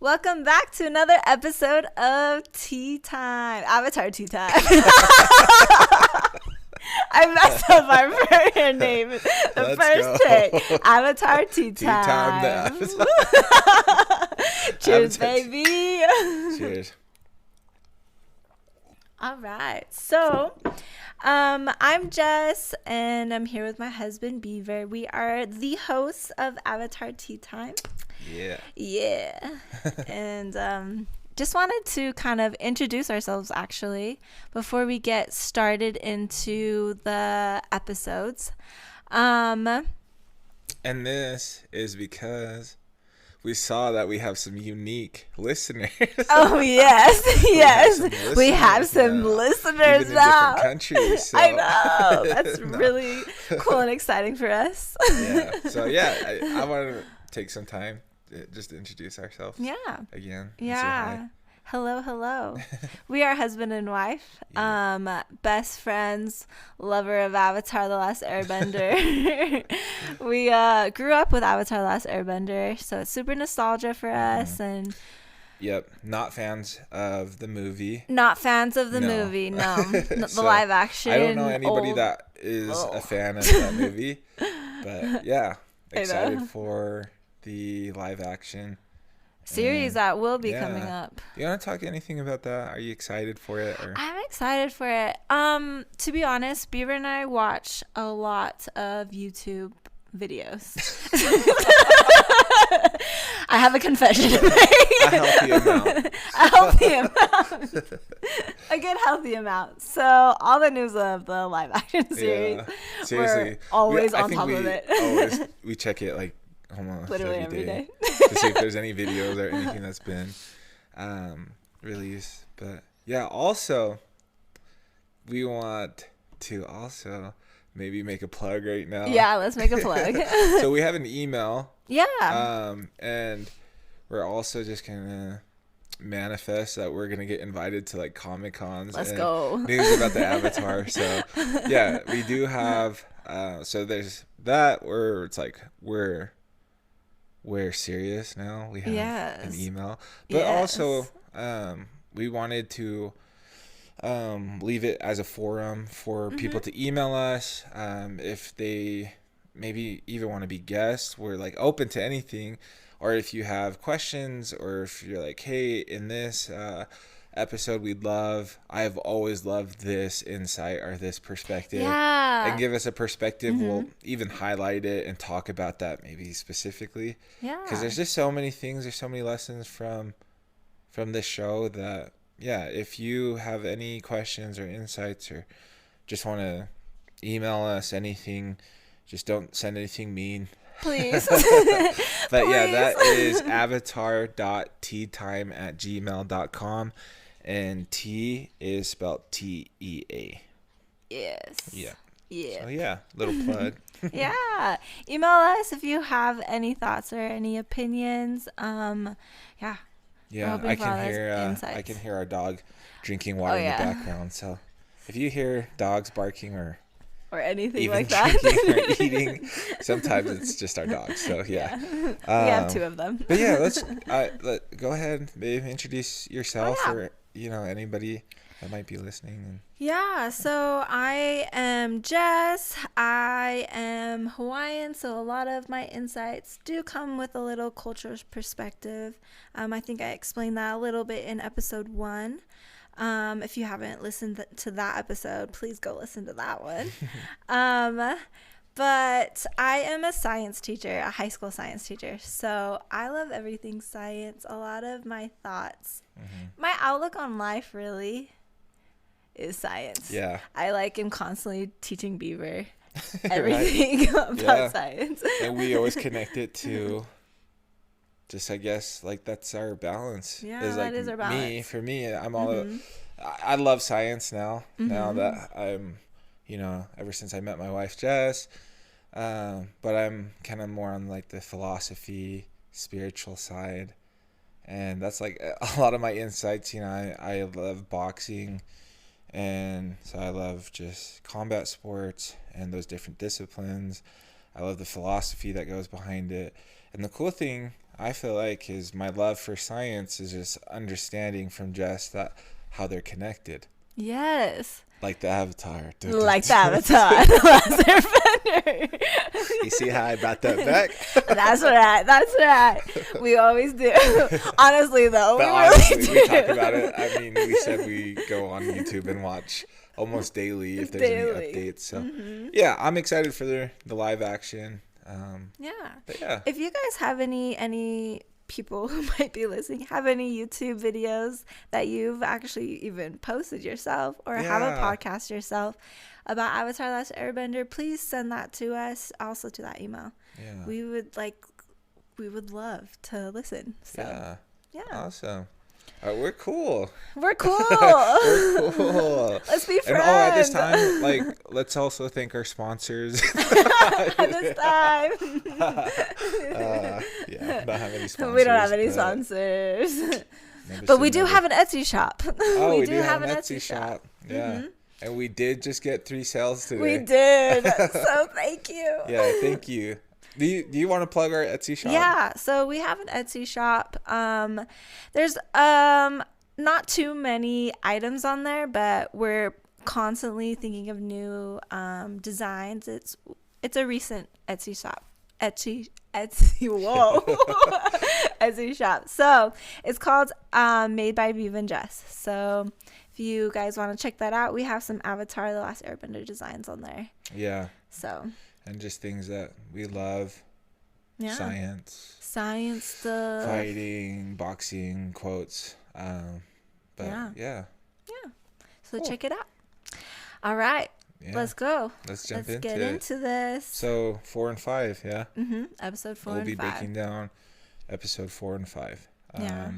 Welcome back to another episode of Tea Time. Avatar Tea Time. I messed up our first name. The first take. Avatar Tea Time. Tea Time. Cheers, Avatar. baby. Cheers. All right. So, I'm Jess, and I'm here with my husband, Beaver. We are the hosts of Avatar Tea Time. Yeah. And just wanted to kind of introduce ourselves, actually, before we get started into the episodes. And this is because we saw that we have some unique listeners. Oh, yes. We have some listeners even now. in different countries. So. I know. That's really cool and exciting for us. Yeah. So, I wanted to take some time just to introduce ourselves. Yeah. Again. Yeah. Hello. We are husband and wife, best friends, lover of Avatar: The Last Airbender. We grew up with Avatar: The Last Airbender, so it's super nostalgia for us. And yep, not fans of the movie. Not fans of the movie, no. The So, live action. I don't know anybody that is a fan of that movie, but yeah, excited for the live action series that will be coming up. Do you want to talk anything about that? Are you excited for it? Or? I'm excited for it. To be honest, Beaver and I watch a lot of YouTube videos. I have a confession to make. A healthy amount. A good healthy amount. So all the news of the live action series, seriously, we're always on top of it. We check it like almost literally every day. To see if there's any videos or anything that's been released. But yeah, also we want to also maybe make a plug right now. Yeah, let's make a plug. So we have an email. Yeah. And we're also just gonna manifest that we're gonna get invited to like Comic Cons. Let's go. News about the Avatar. So yeah, we do have. So there's that where it's like we're serious now. We have an email, but also we wanted to leave it as a forum for people to email us if they maybe even want to be guests. We're like open to anything, or if you have questions, or if you're like, hey, in this episode I've always loved this insight or this perspective, and give us a perspective. We'll even highlight it and talk about that maybe specifically, because there's just so many things, there's so many lessons from this show that if you have any questions or insights or just want to email us anything, just don't send anything mean, please. But that is avatar.teatime@gmail.com, and T is spelled TEA. Yes. Yeah. Yeah. So little plug. Yeah. Email us if you have any thoughts or any opinions. Yeah, I can hear our dog drinking water in the background. So if you hear dogs barking or anything even like that, drinking or eating, sometimes it's just our dogs. So we have two of them. But let's go ahead, babe. Introduce yourself or anybody that might be listening. So I am Jess. I am Hawaiian, so a lot of my insights do come with a little cultural perspective. I think I explained that a little bit in episode 1. If you haven't listened to that episode, please go listen to that one. But I am a science teacher, a high school science teacher. So I love everything science. A lot of my thoughts, my outlook on life really is science. Yeah. I am constantly teaching Beaver everything about science. And we always connect it to just, I guess, that's our balance. Yeah, that is our balance. For me, I'm all I love science now. Now that I'm, ever since I met my wife, Jess, but I'm kind of more on the philosophy, spiritual side. And that's a lot of my insights. I love boxing. And so I love just combat sports and those different disciplines. I love the philosophy that goes behind it. And the cool thing I feel like is my love for science is just understanding from Jess that how they're connected. Yes. Like the Avatar. Like the Avatar. The Last Airbender. You see how I brought that back? That's right. That's right. We always do. Honestly, though. But honestly, we talk about it. I mean, we said we go on YouTube and watch almost daily if there's any updates. So, yeah, I'm excited for the live action. But yeah. If you guys have any people who might be listening have any YouTube videos that you've actually even posted yourself or have a podcast yourself about Avatar Last Airbender, please send that to us, also to that email. Yeah. We would love to listen. So yeah. Awesome. We're cool. We're cool. We're cool. Let's be friends. And at this time, let's also thank our sponsors. At this time. Don't have any sponsors. We don't have any sponsors. But we do have an Etsy shop. Oh, we do have an Etsy shop. Yeah. And we did just get 3 sales today. We did. So thank you. Yeah, thank you. Do you want to plug our Etsy shop? Yeah, so we have an Etsy shop. There's not too many items on there, but we're constantly thinking of new designs. It's a recent Etsy shop. Etsy, whoa. Etsy shop. So it's called Made by Beav and Jess. So if you guys want to check that out, we have some Avatar The Last Airbender designs on there. Yeah. So. And just things that we love. Yeah. Science stuff. Fighting, boxing, quotes. Yeah. So check it out. All right. Yeah. Let's go. Let's get into this. So 4 and 5, yeah? Episode 4 and 5. We'll be breaking down episode 4 and 5. Yeah.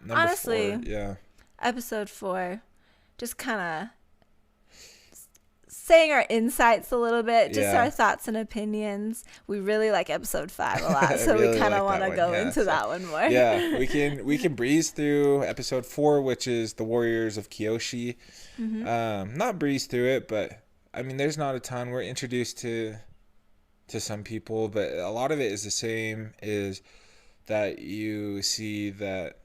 Honestly, 4, yeah. Episode 4, just kind of saying our insights a little bit, just our thoughts and opinions. We really like episode 5 a lot, so really we kind of want to go into that one more. Yeah, we can breeze through episode 4, which is the Warriors of Kyoshi. Not breeze through it, but I mean, there's not a ton. We're introduced to some people, but a lot of it is the same. Is that you see that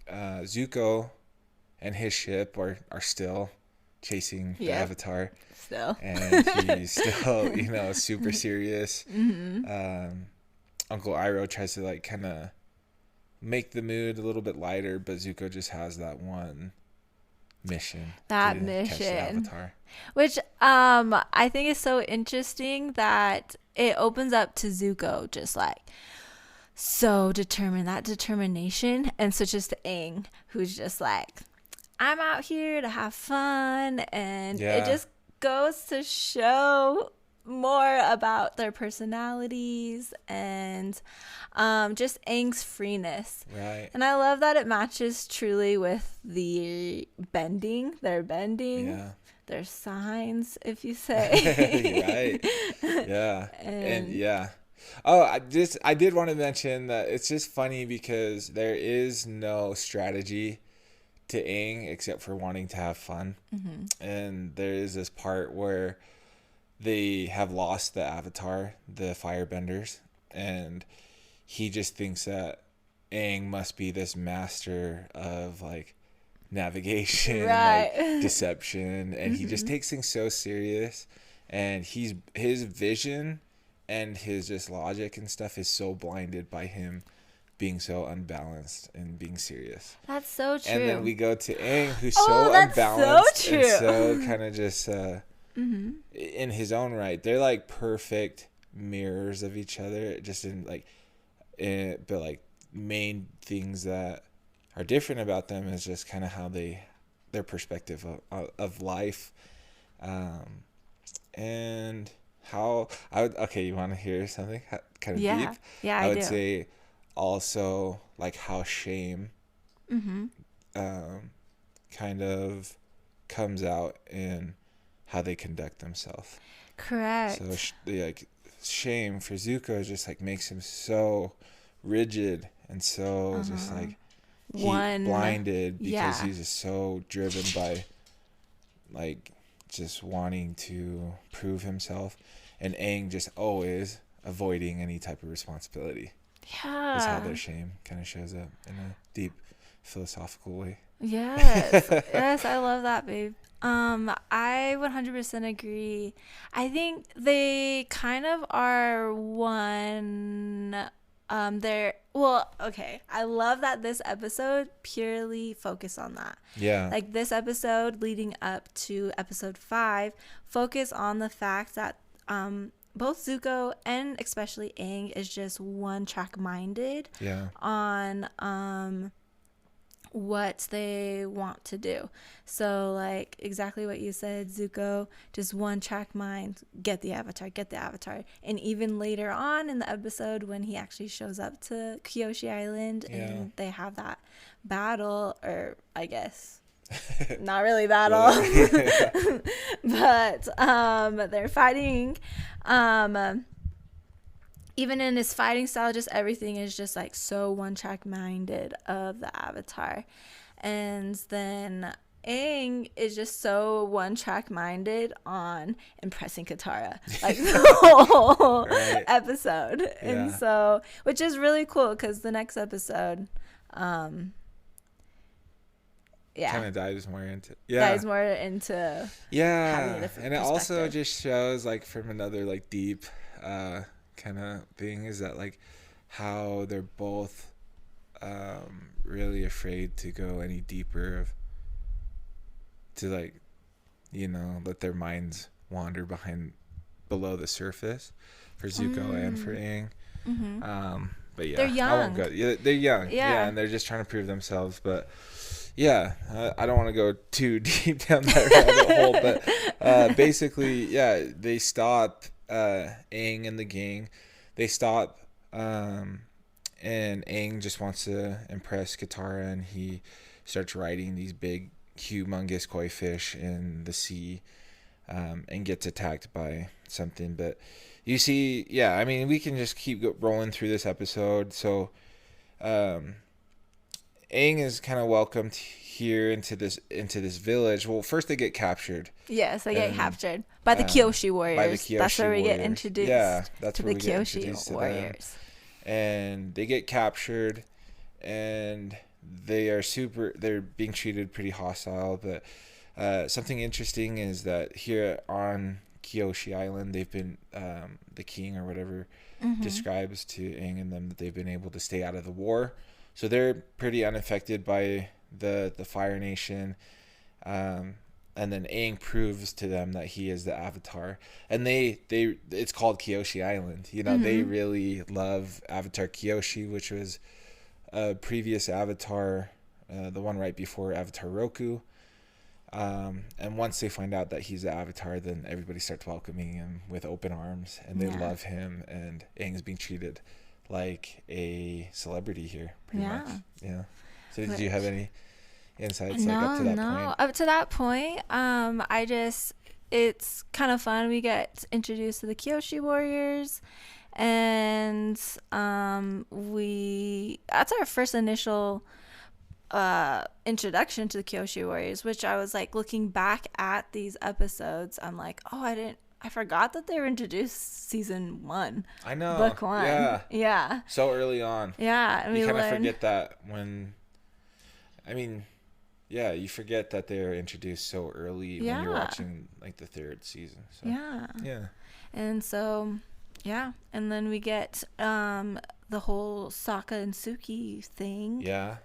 Zuko and his ship are still chasing the Avatar. Still. And he's still, super serious. Uncle Iroh tries to kind of make the mood a little bit lighter, but Zuko just has that one mission. That mission. Catch the Avatar. Which I think is so interesting that it opens up to Zuko just so determined, that determination, and switches to Aang, who's just I'm out here to have fun, and it just goes to show more about their personalities and just Aang's freeness. Right. And I love that it matches truly with their bending, their signs, if you say. Right. Yeah. And yeah. Oh, I did want to mention that it's just funny because there is no strategy to Aang except for wanting to have fun. And there is this part where they have lost the Avatar, the Firebenders, and he just thinks that Aang must be this master of navigation, deception, and he just takes things so serious, and his vision and his just logic and stuff is so blinded by him being so unbalanced and being serious. That's so true. And then we go to Aang, who's so unbalanced so and so kind of just in his own right. They're perfect mirrors of each other, just but main things that are different about them is just kind of how their perspective of life, and how you want to hear something kind of deep? Yeah, I would say also how shame kind of comes out in how they conduct themselves. Correct. So shame for Zuko just makes him so rigid and so just blinded because he's just so driven by just wanting to prove himself, and Aang just always avoiding any type of responsibility. Yeah. Is how their shame kind of shows up in a deep philosophical way. Yes. Yes, I love that, babe. I 100% agree. I think they kind of are one. They're well, okay. I love that this episode purely focused on that. Yeah. Like this episode leading up to episode 5, focus on the fact that both Zuko and especially Aang is just one track minded. Yeah. On what they want to do. So like exactly what you said, Zuko, just one track mind, get the avatar. And even later on in the episode when he actually shows up to Kyoshi Island and they have that battle, or I guess not really battle, but they're fighting. Even in his fighting style, just everything is just like so one track minded of the avatar. And then Aang is just so one track minded on impressing Katara, like the whole episode. Yeah. And so, which is really cool because the next episode, kind of dives more into having a different and it also just shows like from another like deep kind of thing is that like how they're both really afraid to go any deeper to like, you know, let their minds wander below the surface for Zuko and for Aang. But yeah, they're young. I won't go. Yeah, they're young. Yeah, and they're just trying to prove themselves. But yeah, I don't want to go too deep down that rabbit hole. But basically, yeah, they stop Aang and the gang. They stop, and Aang just wants to impress Katara, and he starts riding these big, humongous koi fish in the sea, and gets attacked by something. But you see, yeah, I mean, we can just keep rolling through this episode. So, Aang is kind of welcomed here into this village. Well, first they get captured. Yes, they get captured by the Kyoshi Warriors. That's where we get introduced. Yeah, that's to where the Kyoshi Warriors. And they get captured, and they're being treated pretty hostile. But something interesting is that here on Kyoshi Island, they've been the king or whatever describes to Aang and them that they've been able to stay out of the war. So they're pretty unaffected by the Fire Nation. And then Aang proves to them that he is the Avatar. And it's called Kyoshi Island. You know, they really love Avatar Kyoshi, which was a previous Avatar, the one right before Avatar Roku. And once they find out that he's the Avatar, then everybody starts welcoming him with open arms. And they love him. And Aang is being treated like a celebrity here, pretty much. Yeah. So did you have any insights up to that point? Up to that point, it's kind of fun. We get introduced to the Kyoshi Warriors, and that's our first initial introduction to the Kyoshi Warriors, which I was like looking back at these episodes, I'm like, I forgot that they were introduced season 1. I know. Book 1. Yeah. So early on. Yeah. And you kind of forget that you forget that they're introduced so early when you're watching like the 3rd season. So, yeah. And so, yeah. And then we get the whole Sokka and Suki thing. Yeah.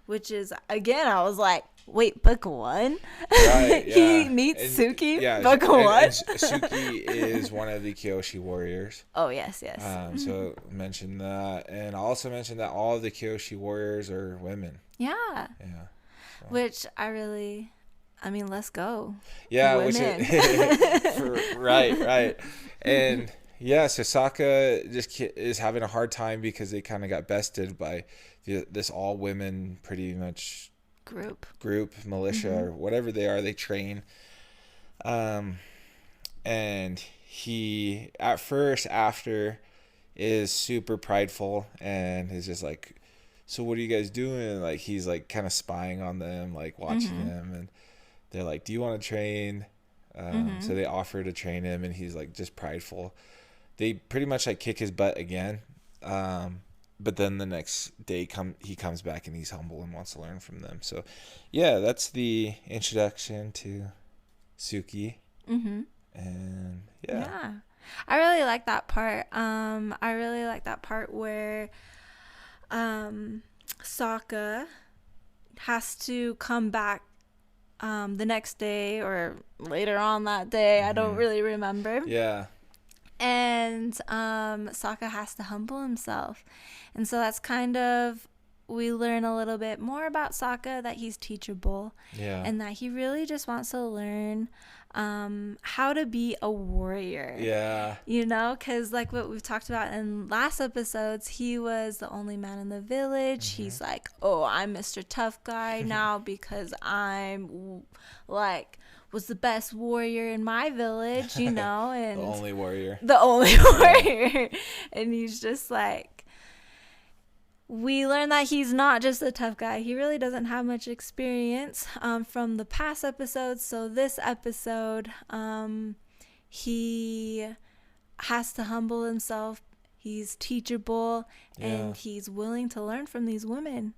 Which is, again, I was like, wait, book 1? Right, yeah. He meets Suki, book 1? And Suki is one of the Kyoshi Warriors. Oh, yes. So mention that. And I also mentioned that all of the Kyoshi Warriors are women. Yeah. Yeah. So. Which let's go. Yeah. Right. And yeah, so Sokka just is having a hard time because they kind of got bested by this all women pretty much group militia or whatever they are. They train, and he at first after is super prideful and is just like, so what are you guys doing? Like he's like kind of spying on them, like watching them, and they're like, do you want to train? So they offer to train him, and he's like just prideful. They pretty much like kick his butt again, But then the next day he comes back and he's humble and wants to learn from them. So yeah, that's the introduction to Suki. Mm-hmm. And yeah. I really like that part. I really like that part where Sokka has to come back the next day or later on that day. I don't really remember. Yeah. And Sokka has to humble himself. And so that's kind of, we learn a little bit more about Sokka, that he's teachable. Yeah. And that he really just wants to learn how to be a warrior. Yeah. You know, because like what we've talked about in last episodes, he was the only man in the village. Mm-hmm. He's like, oh, I'm Mr. Tough Guy now because I'm like was the best warrior in my village, you know, and the only warrior. And he's just like, we learn that he's not just a tough guy. He really doesn't have much experience from the past episodes. So this episode, he has to humble himself. He's teachable, and he's willing to learn from these women.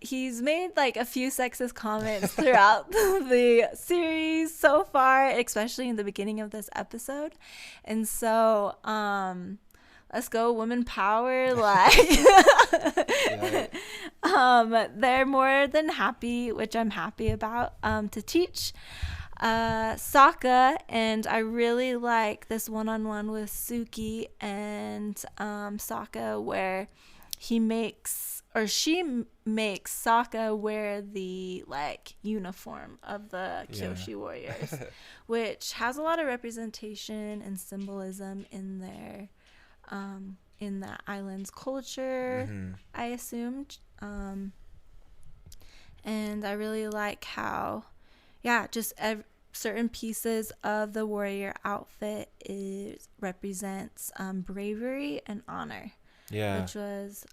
He's made like a few sexist comments throughout the series so far, especially in the beginning of this episode. And so, let's go women power. Like, they're more than happy, which I'm happy about, to teach Sokka, and I really like this one-on-one with Suki and Sokka, where she makes Sokka wear the like uniform of the Kyoshi Warriors, which has a lot of representation and symbolism in their in the island's culture, I assumed, and I really like how certain pieces of the warrior outfit represents bravery and honor, which was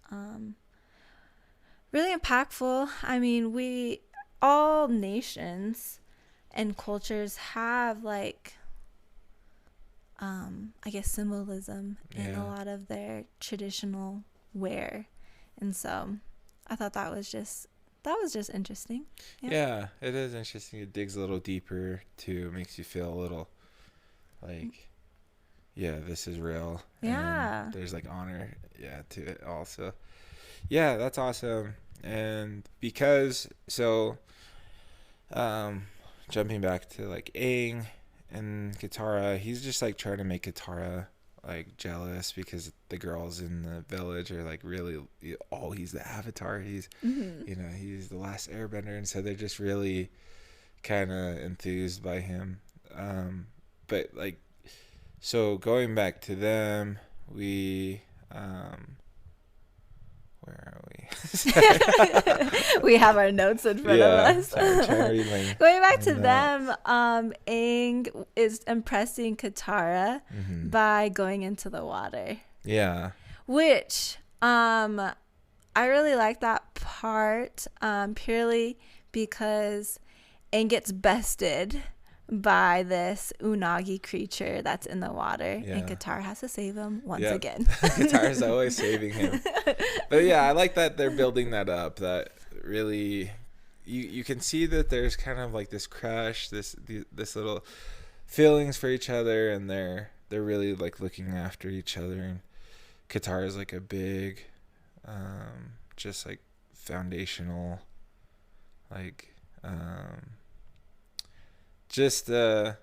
really impactful. I mean, all nations and cultures have like I guess symbolism in a lot of their traditional wear, and so I thought that was just interesting. Yeah, it is interesting. It digs a little deeper too. Makes you feel a little like, this is real. Yeah. And there's like honor, to it also. Yeah, that's awesome. And because jumping back to like Aang and Katara, he's just like trying to make Katara like jealous because the girls in the village are like really, he's the Avatar, he's he's the Last Airbender, and so they're just really kind of enthused by him. But like, so going back to them, we where are we? We have our notes in front of us. Sorry, going back to them, Aang is impressing Katara by going into the water. Yeah. Which I really like that part, purely because Aang gets bested by this unagi creature that's in the water, and Katara has to save him once again. Katara's always saving him. But I like that they're building that up, that really you can see that there's kind of like this crush, this little feelings for each other, and they're really like looking after each other. And Katara's like a big just like foundational, like you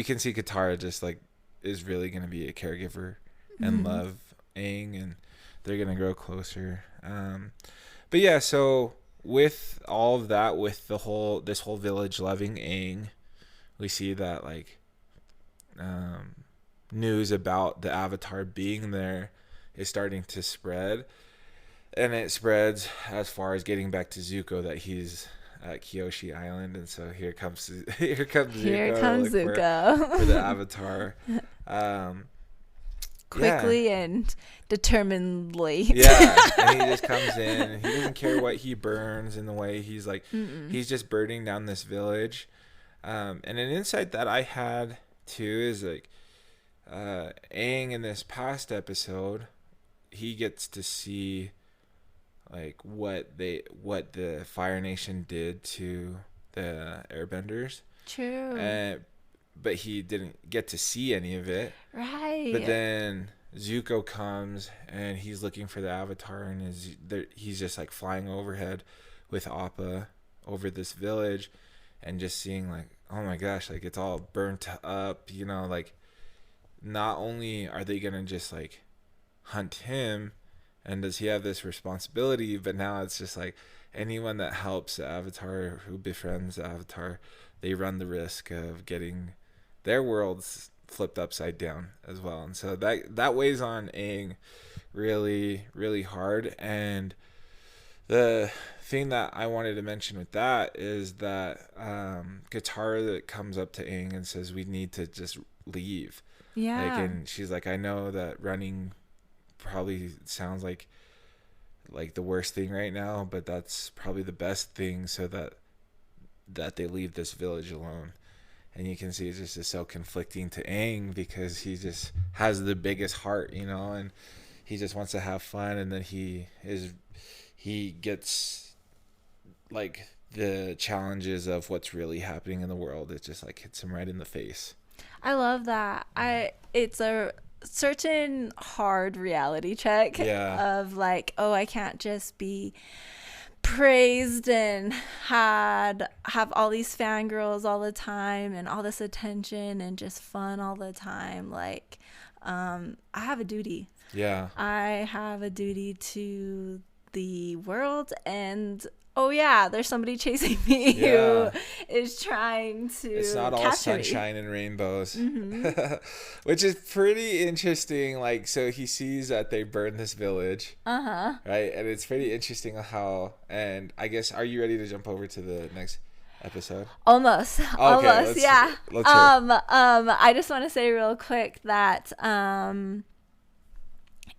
can see Katara just like is really going to be a caregiver and love Aang, and they're going to grow closer. But so with all of that, with this whole village loving Aang, we see that like news about the Avatar being there is starting to spread, and it spreads as far as getting back to Zuko, that he's at Kyoshi Island, and so here comes Zuko for the Avatar, quickly and determinedly. And he just comes in, and he doesn't care what he burns in the way. He's like, he's just burning down this village. And an insight that I had too is like, Aang in this past episode he gets to see like what the Fire Nation did to the Airbenders. True. But he didn't get to see any of it. Right. But then Zuko comes and he's looking for the Avatar, and he's just like flying overhead with Appa over this village, and just seeing like, oh my gosh, like it's all burnt up, you know, like not only are they gonna just like hunt him, and does he have this responsibility, but now it's just like anyone that helps the Avatar, who befriends the Avatar, they run the risk of getting their worlds flipped upside down as well. And so that weighs on Aang really, really hard. And the thing that I wanted to mention with that is that Katara that comes up to Aang and says, we need to just leave. Yeah. Like, and she's like, I know that running probably sounds like the worst thing right now, but that's probably the best thing, so that they leave this village alone. And you can see it's just so conflicting to Aang, because he just has the biggest heart, you know, and he just wants to have fun, and then he gets like the challenges of what's really happening in the world. It just like hits him right in the face. I love that. It's a certain hard reality check of like, oh, I can't just be praised and have all these fangirls all the time and all this attention and just fun all the time. Like, I have a duty. Yeah. I have a duty to the world, and oh yeah, there's somebody chasing me who is trying to. It's not all sunshine and rainbows, which is pretty interesting. Like, so he sees that they burned this village, right? And it's pretty interesting how. And I guess, are you ready to jump over to the next episode? Almost, yeah. Let's hear it. I just want to say real quick that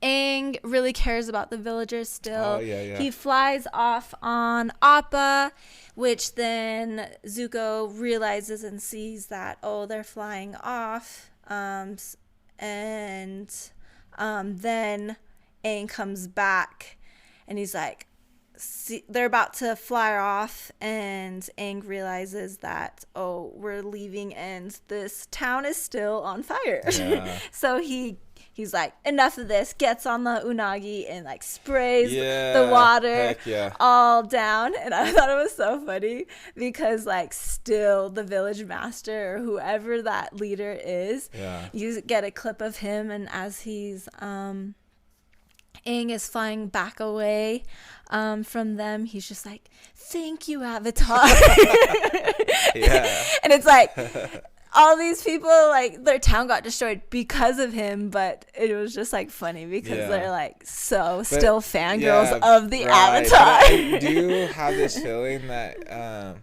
Aang really cares about the villagers still. He flies off on Appa, which then Zuko realizes and sees that, oh, they're flying off. And then Aang comes back and he's like, they're about to fly off, and Aang realizes that, oh, we're leaving and this town is still on fire. So he's like, enough of this, gets on the unagi and like sprays the water all down. And I thought it was so funny because like still the village master or whoever that leader is, you get a clip of him, and as he's Aang is flying back away from them, he's just like, thank you, Avatar. And it's like, all these people, like, their town got destroyed because of him, but it was just like funny because they're like still fangirls of the Avatar. I do have this feeling that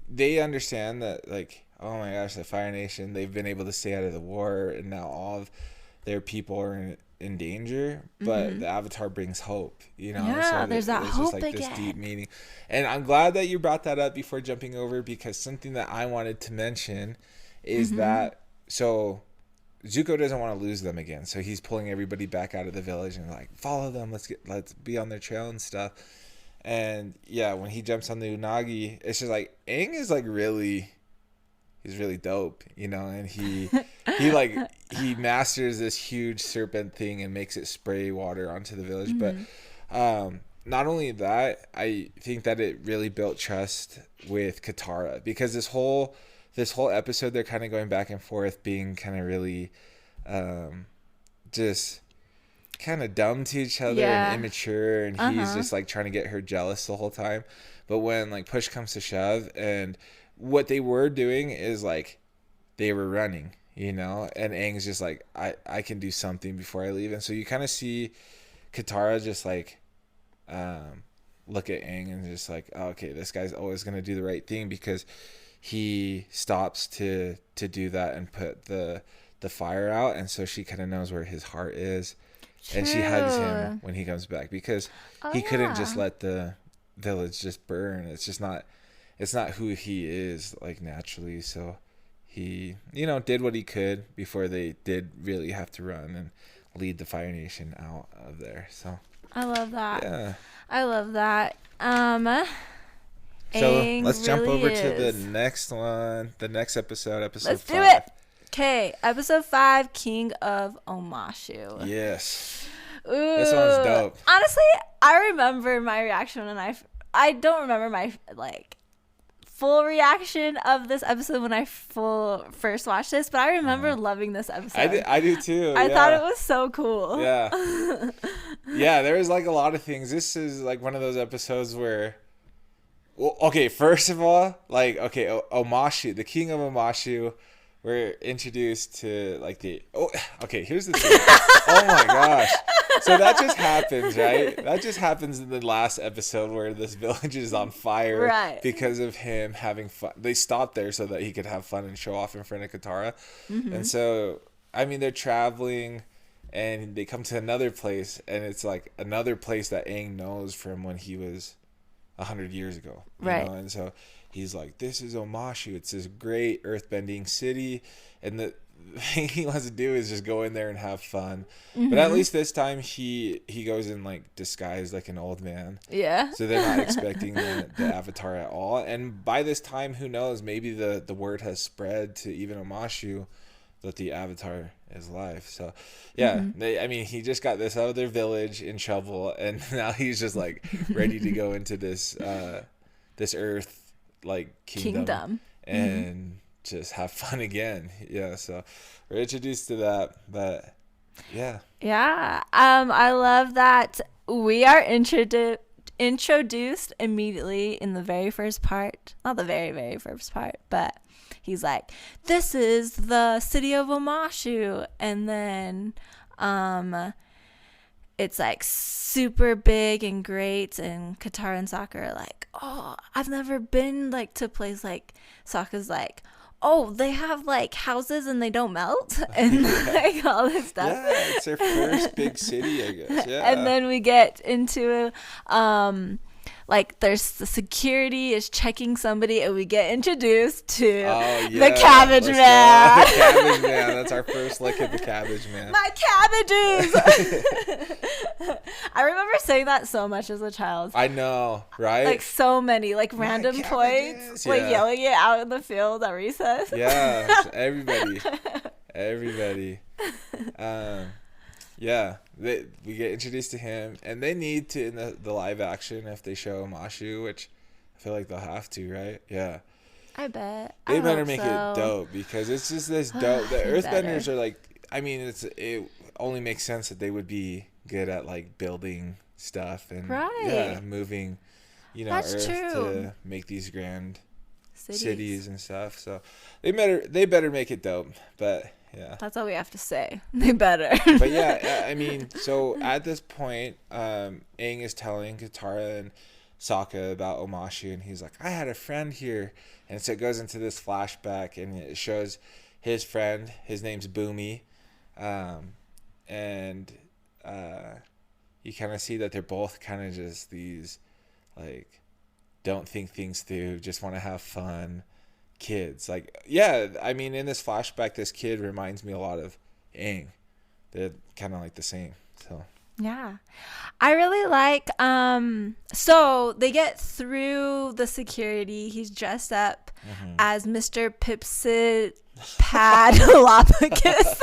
they understand that, like, oh my gosh, the Fire Nation, they've been able to stay out of the war, and now all of their people are in danger, but the Avatar brings hope, you know. So there's that hope just like again. This deep meaning. And I'm glad that you brought that up before jumping over, because something that I wanted to mention is that, so Zuko doesn't want to lose them again, so he's pulling everybody back out of the village and like, follow them, let's be on their trail and stuff. And when he jumps on the unagi, it's just like Aang is like he's really dope, you know, and he masters this huge serpent thing and makes it spray water onto the village. But not only that, I think that it really built trust with Katara, because this whole episode they're kind of going back and forth, being kind of really just kind of dumb to each other and immature, and he's just like trying to get her jealous the whole time. But when like push comes to shove, and what they were doing is like they were running, you know, and Aang's just like, I can do something before I leave. And so you kind of see Katara just like look at Aang and just like, oh, okay, this guy's always going to do the right thing, because he stops to do that and put the fire out. And so she kind of knows where his heart is. True. And she hugs him when he comes back, because he couldn't just let the village just burn. It's not who he is, like, naturally. So he, you know, did what he could before they did really have to run and lead the Fire Nation out of there. So I love that. Yeah. I love that. So let's jump over to the next one, the next episode, Let's 5. do it. Okay, episode 5, King of Omashu. Yes. Ooh, this one's dope. Honestly, I remember my reaction when I don't remember my full reaction of this episode when I first watched this, but I remember loving this episode. I do too. I thought it was so cool. Yeah. Yeah, there was like a lot of things. This is like one of those episodes where, well, okay, first of all, like, okay, Omashu, the king of Omashu, we're introduced to like okay, here's the thing. Oh my gosh. So that just happens, right? That just happens in the last episode where this village is on fire because of him having fun. They stopped there so that he could have fun and show off in front of Katara. Mm-hmm. And so, I mean, they're traveling and they come to another place, and it's like another place that Aang knows from when he was 100 years ago. You know? And so he's like, this is Omashu. It's this great earthbending city. And the thing he wants to do is just go in there and have fun. Mm-hmm. But at least this time he goes in like disguised like an old man. Yeah. So they're not expecting the Avatar at all. And by this time, who knows, maybe the word has spread to even Omashu that the Avatar is alive. So yeah, he just got this out of their village in trouble, and now he's just like ready to go into this this earth like kingdom. And just have fun again. Yeah, so we're introduced to that, but yeah. I love that we are introduced immediately in the very first part. Not the very, very first part, but he's like, this is the city of Omashu, and then it's like super big and great, and Katara and Sokka are like, oh, I've never been like to a place like. Sokka's like, oh, they have like houses and they don't melt, and like all this stuff. Yeah, it's their first big city, I guess. Yeah. And then we get into like there's the security is checking somebody, and we get introduced to the Cabbage Man. The Cabbage Man. That's our first look at the Cabbage Man. My cabbages. I remember saying that so much as a child. I know, right? Like so many, like random points, like yelling it out in the field at recess. Yeah, everybody. Yeah, we get introduced to him, and they need to in the live action if they show Omashu, which I feel like they'll have to, right? Yeah. I bet. They better make it dope, because it's just this dope. The Earthbenders are like, I mean, it only makes sense that they would be good at like building stuff and moving, That's Earth true. to make these grand cities and stuff. So they better make it dope, but. Yeah, that's all we have to say. They better. But yeah, I mean, so at this point, Aang is telling Katara and Sokka about Omashu, and he's like, I had a friend here. And so it goes into this flashback, and it shows his friend. His name's Boomy. And you kind of see that they're both kind of just these, like, don't think things through, just want to have fun kids. Like, yeah, I mean, in this flashback, this kid reminds me a lot of Aang. They're kind of like the same. So yeah, I really like so they get through the security. He's dressed up as Mr. Pipsit Padalopicus.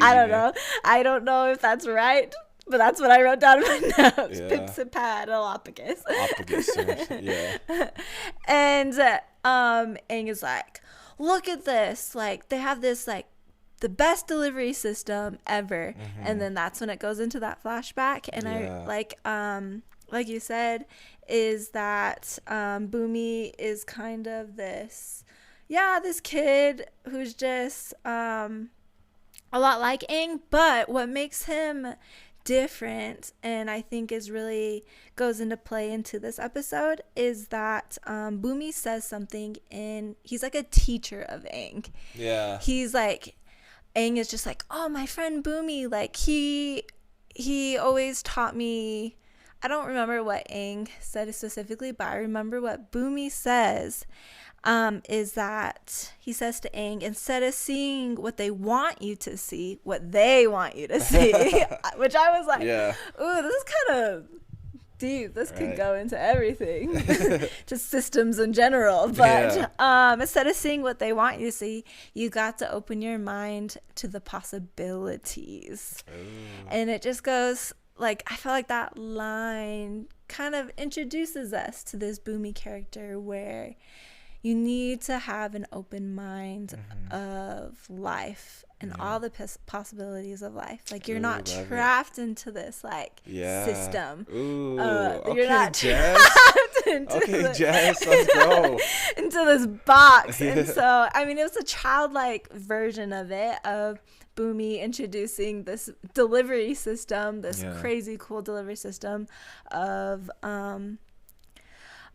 I don't know if that's right, but that's what I wrote down in my notes. Yeah. Pipsipad-alopicus. Yeah. And Aang is like, look at this. Like, they have this, like, the best delivery system ever. Mm-hmm. And then that's when it goes into that flashback. And I like you said, is that Boomy is kind of this kid who's just a lot like Aang. But what makes him different, and I think is really goes into play into this episode, is that Boomy says something, and he's like a teacher of Aang. Yeah. He's like, Aang is just like, oh, my friend Boomy, like he always taught me I don't remember what Aang said specifically, but I remember what Bumi says. Is that he says to Aang, instead of seeing what they want you to see, what they want you to see, which I was like, ooh, this is kind of deep. This could go into everything, just systems in general. But instead of seeing what they want you to see, you got to open your mind to the possibilities. Ooh. And it just goes like, I feel like that line kind of introduces us to this Bumi character where you need to have an open mind of life and all the possibilities of life. Like, you're not trapped into this system. Ooh, you're not Jess. trapped into Jess, let's go into this box. And so, I mean, it was a childlike version of it, of Bumi introducing this delivery system, this crazy cool delivery system of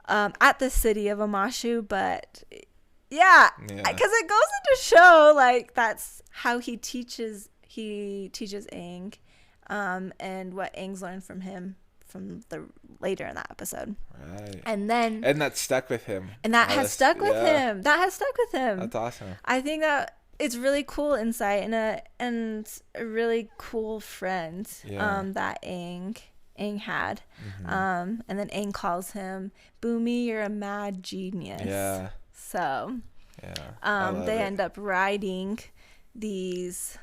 at the city of Omashu. But because it goes into show like that's how he teaches Aang, and what Aang's learned from him from the later in that episode. Right. And that stuck with him. And that has stuck with him. That has stuck with him. That's awesome. I think that it's really cool insight and a really cool friend that Aang had. And then Aang calls him, Bumi, you're a mad genius. Yeah. So they end up riding these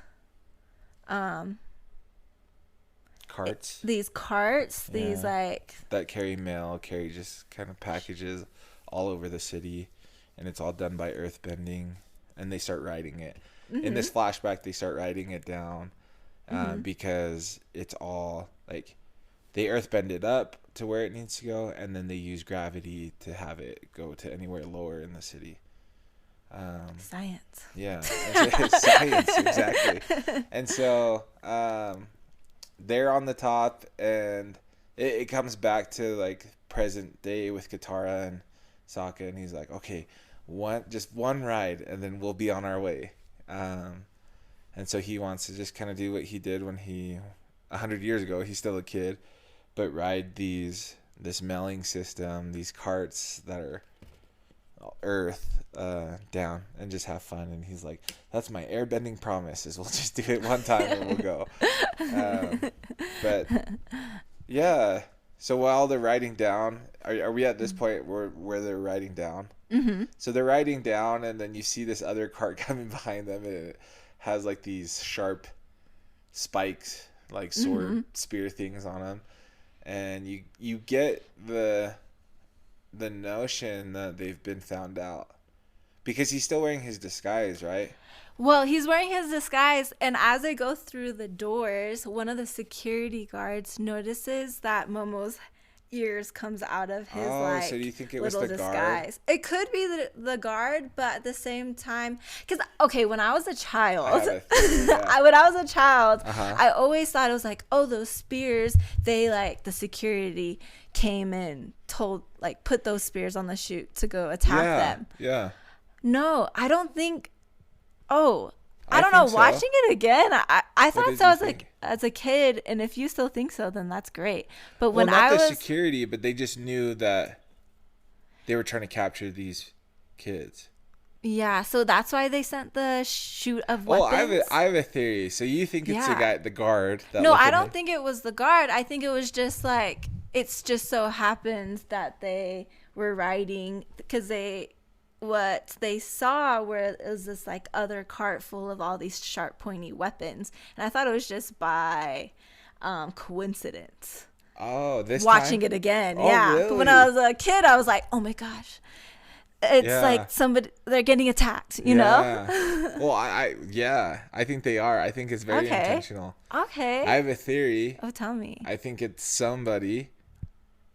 carts. These like that carry mail, carry just kind of packages all over the city, and it's all done by earthbending, and they start riding it. In this flashback, they start riding it down because it's all like they earthbend it up to where it needs to go, and then they use gravity to have it go to anywhere lower in the city. Science. Yeah, science, exactly. And so they're on the top, and it comes back to like present day with Katara and Sokka, and he's like, okay, just one ride, and then we'll be on our way. And so he wants to just kind of do what he did when 100 years ago, he's still a kid, but ride this mailing system, these carts that are earth down, and just have fun. And he's like, that's my airbending promise, is we'll just do it one time and we'll go. But yeah, so while they're riding down, are we at this point where they're riding down? So they're riding down, and then you see this other cart coming behind them, and it has like these sharp spikes, like sword spear things on them, and you get the notion that they've been found out, because he's still wearing his disguise, right? Well, he's wearing his disguise, and as they go through the doors, one of the security guards notices that Momo's ears comes out of his so do you think it was little the disguise. Guard? It could be the guard, but at the same time, because when I was a child, I always thought it was like, oh, those spears, they like the security came in, put those spears on the chute to go attack them. Yeah. No, I don't think. I don't know. So. Watching it again, I thought so as a kid, and if you still think so, then that's great. But when not the security, but they just knew that they were trying to capture these kids. Yeah, so that's why they sent the chute of weapons. Well, I have a theory. So you think it's the guard? No, I don't think it was the guard. I think it was just like, it's just so happened that they were riding, because what they saw where it was this like other cart full of all these sharp pointy weapons, and I thought it was just by coincidence. Watching it again. Really? But when I was a kid, I was like, oh my gosh, it's like somebody, they're getting attacked, you know? Well, I think they are. I think it's very intentional. Okay, I have a theory. Tell me. I think it's somebody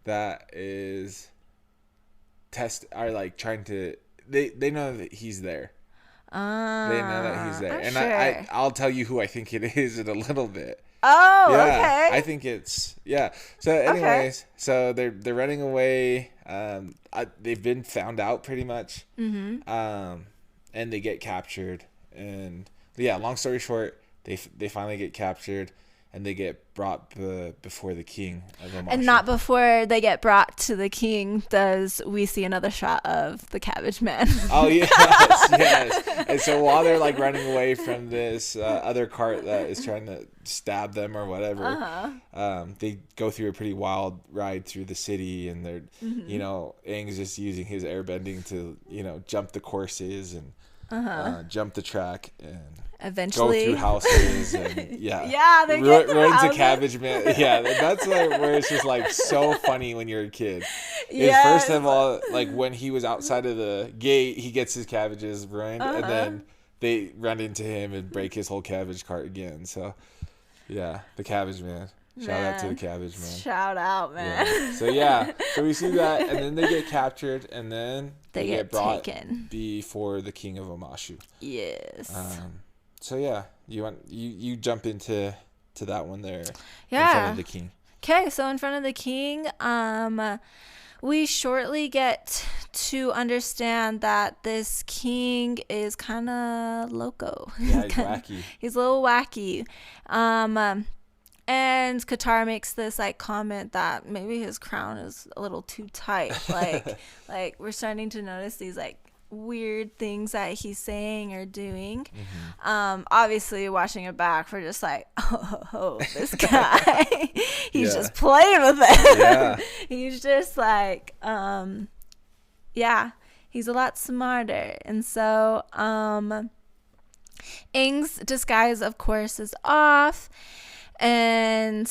that is trying to. They know that he's there. They know that he's there. And sure. I'll tell you who I think it is in a little bit. Okay. I think it's So anyways, so they're running away. They've been found out pretty much. And they get captured. And long story short, they finally get captured. and they get brought before the king of Omashu. And not before they get brought to the king does we see another shot of the Cabbage Man. Oh, yes. And so while they're like running away from this other cart that is trying to stab them or whatever, they go through a pretty wild ride through the city, and they're, you know, Aang's just using his airbending to, you know, jump the courses and jump the track and eventually go through houses and they get ruins a Cabbage Man. Yeah, that's like where it's just like so funny when you're a kid. Yes. First of all, like when he was outside of the gate, he gets his cabbages ruined, and then they run into him and break his whole cabbage cart again. So yeah, the Cabbage Man. Shout out to the Cabbage Man. Shout out, man. So we see that, and then they get captured, and then they get brought taken before the king of Omashu. Yes. So yeah, you jump into that one there. Yeah. In front of the king. Okay, so in front of the king, we shortly get to understand that this king is kind of loco. Yeah, he's wacky. He's a little wacky. And Katara makes this like comment that maybe his crown is a little too tight. Like we're starting to notice these like weird things that he's saying or doing. Obviously watching it back, we're just like, oh this guy. He's just playing with it. Yeah. He's just like, he's a lot smarter. And so Aang's disguise, of course, is off. And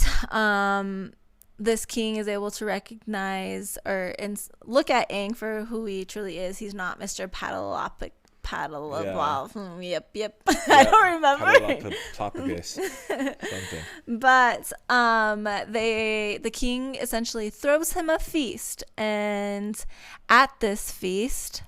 this king is able to recognize and look at Aang for who he truly is. He's not Mr. Yep. I don't remember. Something. But the king essentially throws him a feast, and at this feast,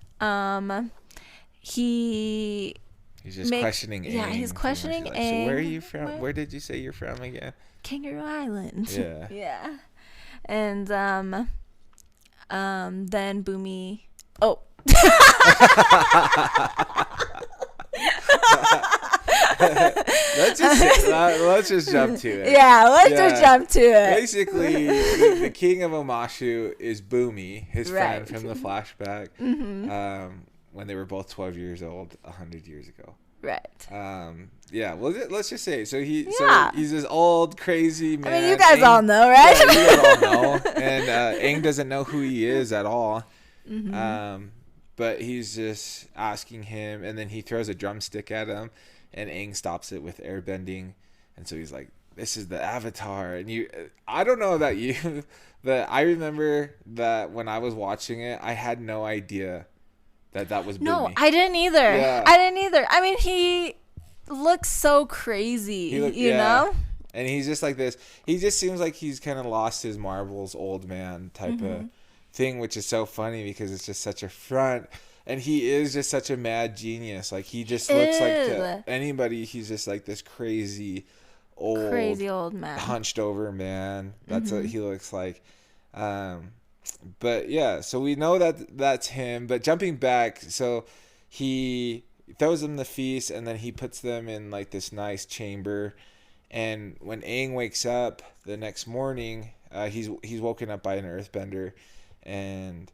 He's just questioning Aang. Yeah, he's questioning Aang. So where are you from? Where did you say you're from again? Kangaroo Island. Yeah. Yeah. And then Boomy. Oh. Let's just jump to it. Yeah, let's just jump to it. Basically, the king of Omashu is Boomy, his friend from the flashback. When they were both 12 years old 100 years ago. Right. Well, let's just say so he's this old crazy man. I mean, you guys all know, right? Yeah, you guys all know. And Aang doesn't know who he is at all. But he's just asking him, and then he throws a drumstick at him, and Aang stops it with airbending. And so he's like, this is the Avatar. And I don't know about you, but I remember that when I was watching it, I had no idea that was Boomy. No, I didn't either. Yeah. I mean, he looks so crazy, you know? And he's just like this. He just seems like he's kind of lost his marbles, old man type of thing, which is so funny because it's just such a front. And he is just such a mad genius. Like, he just looks like to anybody, he's just like this crazy old man. Hunched over man. That's what he looks like. But yeah, so we know that's him. But jumping back, so he throws them the feast, and then he puts them in like this nice chamber. And when Aang wakes up the next morning, he's woken up by an earthbender, and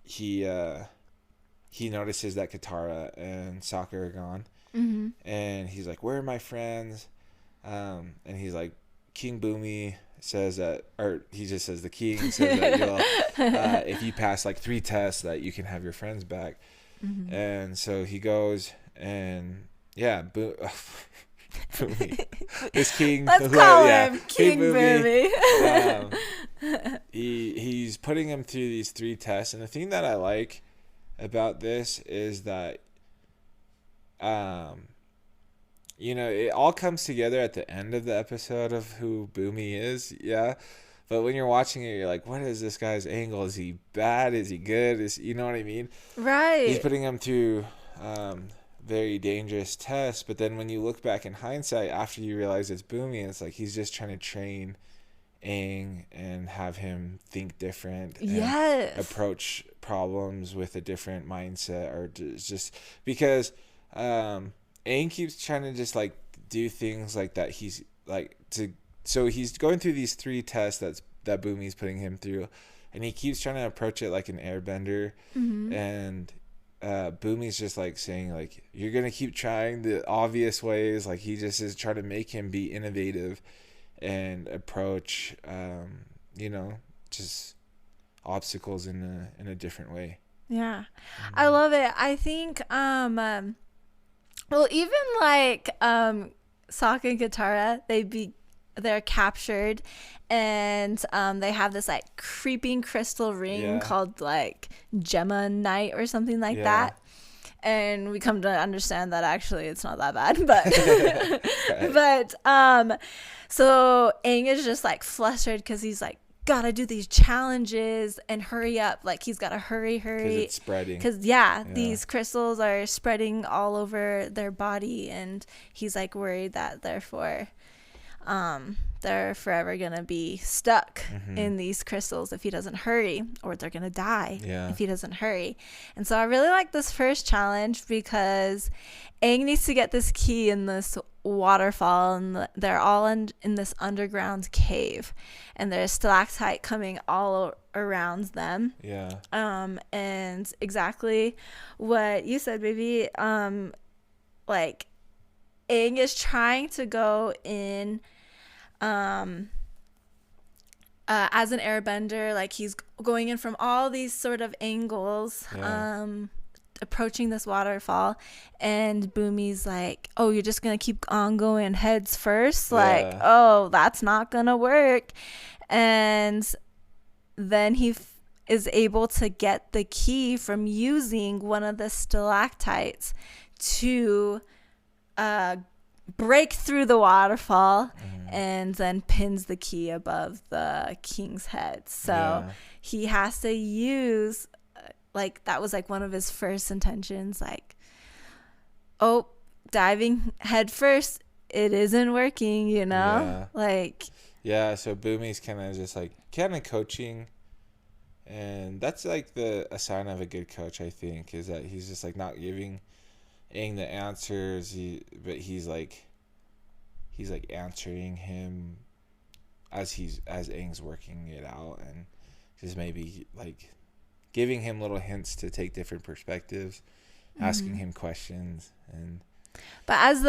he notices that Katara and Sokka are gone, and he's like, "Where are my friends?" And he's like, "King Boomy says that," or he just says the king says that if you pass like 3 tests that you can have your friends back. And so he goes, and Boomy, this king, let's call him King Boomy. He's putting him through these 3 tests, and the thing that I like about this is that it all comes together at the end of the episode of who Boomy is, but when you're watching it, you're like, what is this guy's angle? Is he bad? Is he good? You know what I mean? Right. He's putting him through very dangerous tests, but then when you look back in hindsight, after you realize it's Boomy, it's like he's just trying to train Aang and have him think different and approach problems with a different mindset, or just because Aang keeps trying to just like do things like that. He's like so he's going through these 3 tests that Bumi's putting him through, and he keeps trying to approach it like an airbender, and Bumi's just like saying like, you're gonna keep trying the obvious ways. Like he just is trying to make him be innovative and approach just obstacles in a different way. Yeah. I love it. I think well, even like Sokka and Katara, they're captured, and they have this like creeping crystal ring called like Gemma Night or something like that. And we come to understand that actually it's not that bad, but but so Aang is just like flustered because he's like, gotta do these challenges and hurry up. Like he's gotta hurry Because it's spreading. because these crystals are spreading all over their body, and he's like worried that therefore they're forever gonna be stuck in these crystals if he doesn't hurry, or they're gonna die if he doesn't hurry. And so I really like this first challenge because Aang needs to get this key in this waterfall, and they're all in this underground cave, and there's stalactite coming all around them. And exactly what you said, baby. Like Aang is trying to go in as an airbender, like he's going in from all these sort of angles, approaching this waterfall, and Bumi's like, oh, you're just gonna keep on going heads first, like oh, that's not gonna work. And then he is able to get the key from using one of the stalactites to break through the waterfall, and then pins the key above the king's head. So he has to use like that was like one of his first intentions, like, oh, diving head first, it isn't working, like so Bumi's kind of just like coaching, and that's like a sign of a good coach, I think, is that he's just like not giving Aang the answers, but he's like answering him as Aang's working it out, and just maybe like giving him little hints to take different perspectives, asking him questions. But as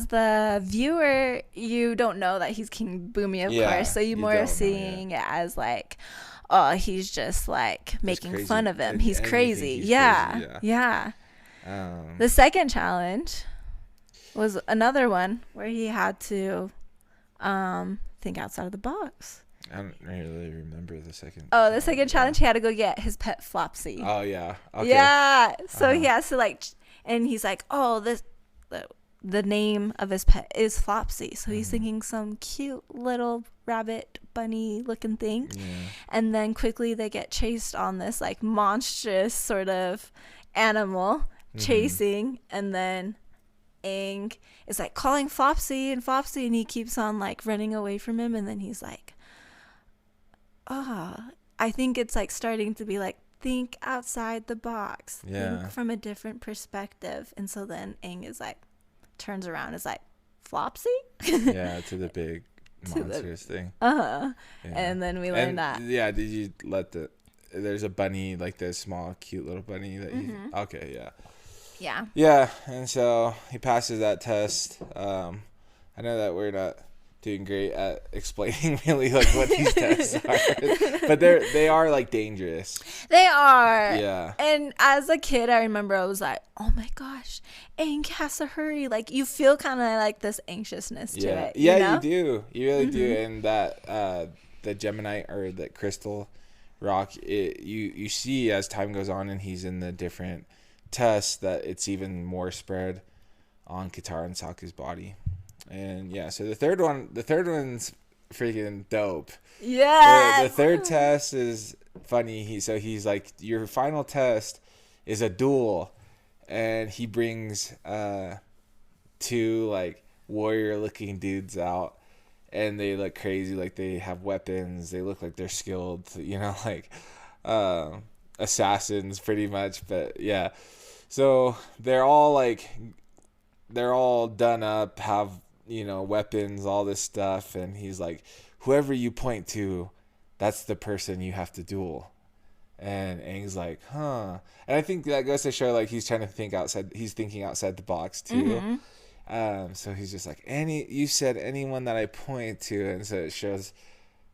the viewer, you don't know that he's King Bumi, of course, so you more are seeing it as like, oh, he's just like making fun of him, he's crazy. The second challenge was another one where he had to think outside of the box. I don't really remember the second. Oh, the second challenge, he had to go get his pet Flopsy. Oh, yeah. Okay. Yeah. So he has to like, and he's like, oh, the name of his pet is Flopsy. So he's thinking some cute little rabbit bunny looking thing. And then quickly they get chased on this like monstrous sort of animal chasing, and then Aang is like calling Flopsy, and he keeps on like running away from him, and then he's like, I think it's like starting to be like, think outside the box, think from a different perspective. And so then Aang is like, turns around, is like, Flopsy? To the big monstrous thing. And then we learn that. Yeah, did you let there's a bunny, like the small cute little bunny that yeah, and so he passes that test. I know that we're not doing great at explaining really like what these tests are, but they are like dangerous. They are. Yeah. And as a kid, I remember I was like, oh my gosh, Aang has to hurry. Like you feel kind of like this anxiousness to it. You do. You really do. And that the Gemini or the crystal rock, you see as time goes on and he's in the different tests that it's even more spread on Katara and Sokka's body. And so the third one's freaking dope. Yeah. The third test is funny. He's like, your final test is a duel, and he brings 2 like warrior looking dudes out, and they look crazy, like they have weapons, they look like they're skilled, like assassins pretty much. But so they're all like they're all done up, have, weapons, all this stuff. And he's like, whoever you point to, that's the person you have to duel. And Aang's like, huh. And I think that goes to show, like, he's trying to think outside. He's thinking outside the box, too. So he's just like, you said anyone that I point to. And so it shows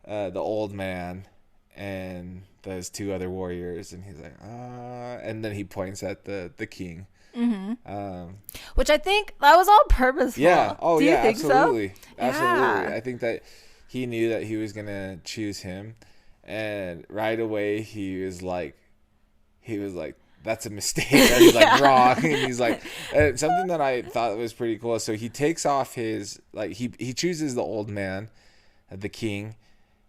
the old man and those two other warriors. And he's like, and then he points at the king. Which I think that was all purposeful. Yeah. Oh, Do yeah, you think absolutely. So? Absolutely. Yeah. I think that he knew that he was going to choose him. And right away, he was like, that's a mistake. Or he's like, wrong. And he's like, something that I thought was pretty cool. So he takes off his, like, he chooses the old man, the king,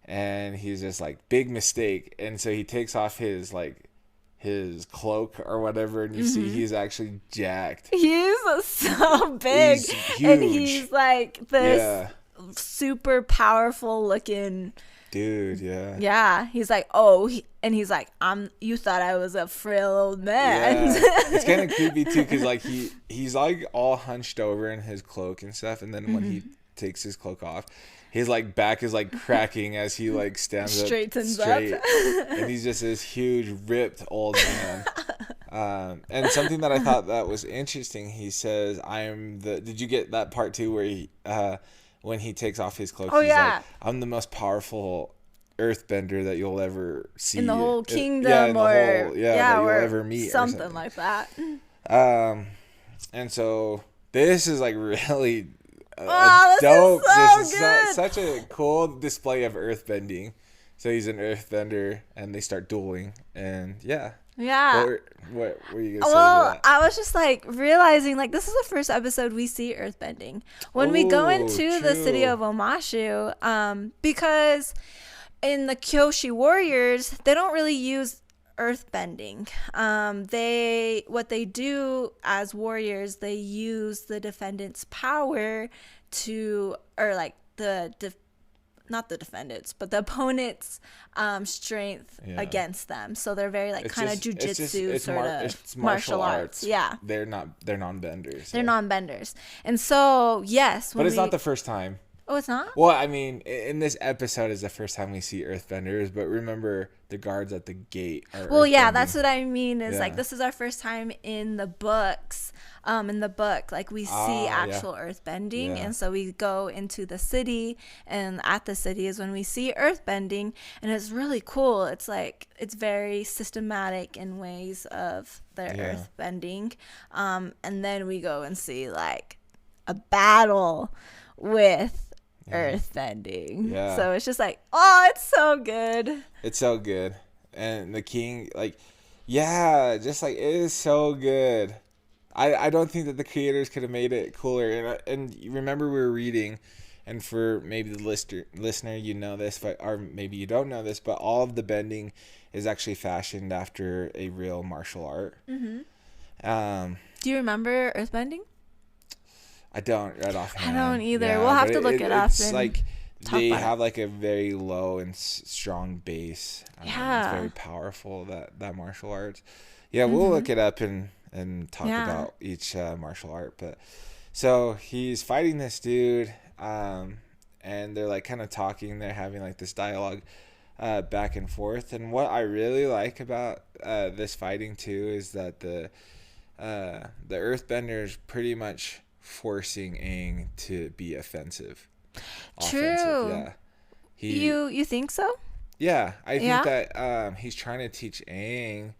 and he's just like, big mistake. And so he takes off his, like, his cloak or whatever, and you see he's actually jacked. He's so big. He's huge. And he's like this super powerful looking dude. Yeah, he's like, he's like, you thought I was a frail old man. Yeah. It's kind of creepy too, because like he's like all hunched over in his cloak and stuff, and then when he takes his cloak off, his like back is like cracking as he like stands up straight, and he's just this huge ripped old man. And something that I thought that was interesting, he says, did you get that part too, where he when he takes off his cloak, he's like, I'm the most powerful earthbender that you'll ever see in the whole kingdom, that you'll ever meet, something like that. And so this is like really dope. This is such a cool display of earthbending. So he's an earthbender, and they start dueling, and Yeah. What were you gonna say? Well, I was just like realizing, like, this is the first episode we see earthbending when we go into the city of Omashu, because in the Kyoshi Warriors they don't really use earthbending. What they do as warriors, they use the defendant's power not the defendants, but the opponent's strength against them. So they're very like kind of jujitsu sort of martial arts. Yeah, they're non-benders. They're non-benders, and so yes, but it's not the first time. Oh, it's not? Well, I mean, in this episode is the first time we see earthbenders, but remember the guards at the gate are that's what I mean, is like this is our first time in the books. In the book, like, we see actual earthbending, and so we go into the city, and at the city is when we see earthbending, and it's really cool. It's like, it's very systematic in ways of their earthbending, and then we go and see like a battle with earthbending. So it's just like, it's so good. It's so good. And the king, like, just like, it is so good. I don't think that the creators could have made it cooler. And you remember we were reading, and for maybe the listener, you know this, or maybe you don't know this, but all of the bending is actually fashioned after a real martial art. Do you remember earthbending? I don't right offhand. I don't either. We'll have to look it up. It's like they have like a very low and strong base. It's very powerful, that martial arts. We'll look it up and talk about each martial art. But so he's fighting this dude, and they're like kind of talking. They're having like this dialogue back and forth. And what I really like about this fighting too is that the earthbenders pretty much forcing Aang to be offensive. True. You think so? Yeah, I think that he's trying to teach Aang.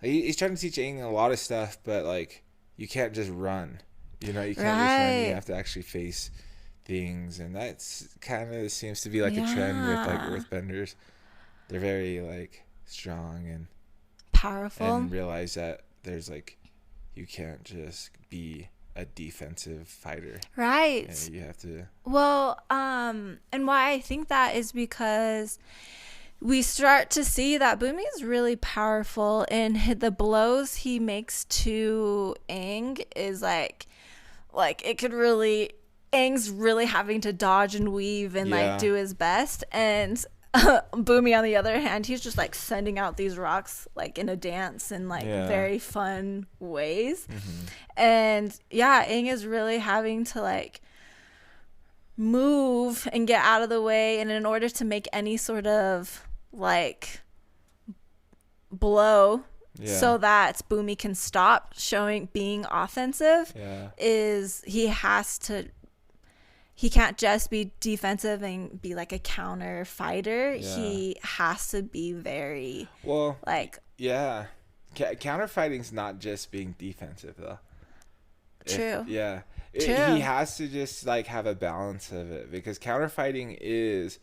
He's trying to teach Aang a lot of stuff, but like, you can't just run. You can't just run. You have to actually face things, and that's kind of seems to be like a trend with like earthbenders. They're very like strong and powerful, and realize that there's like, you can't just be a defensive fighter, right? You have to. Well, and why I think that is because we start to see that Bumi is really powerful, and the blows he makes to Aang is like it could really, Aang's really having to dodge and weave and like do his best, and Boomy, on the other hand, he's just like sending out these rocks like in a dance in like very fun ways. And yeah, Aang is really having to like move and get out of the way, and in order to make any sort of like blow so that Boomy can stop being offensive, is he can't just be defensive and be like a counter fighter. He has to be very counter fighting's not just being defensive though. True. He has to just like have a balance of it, because counter fighting is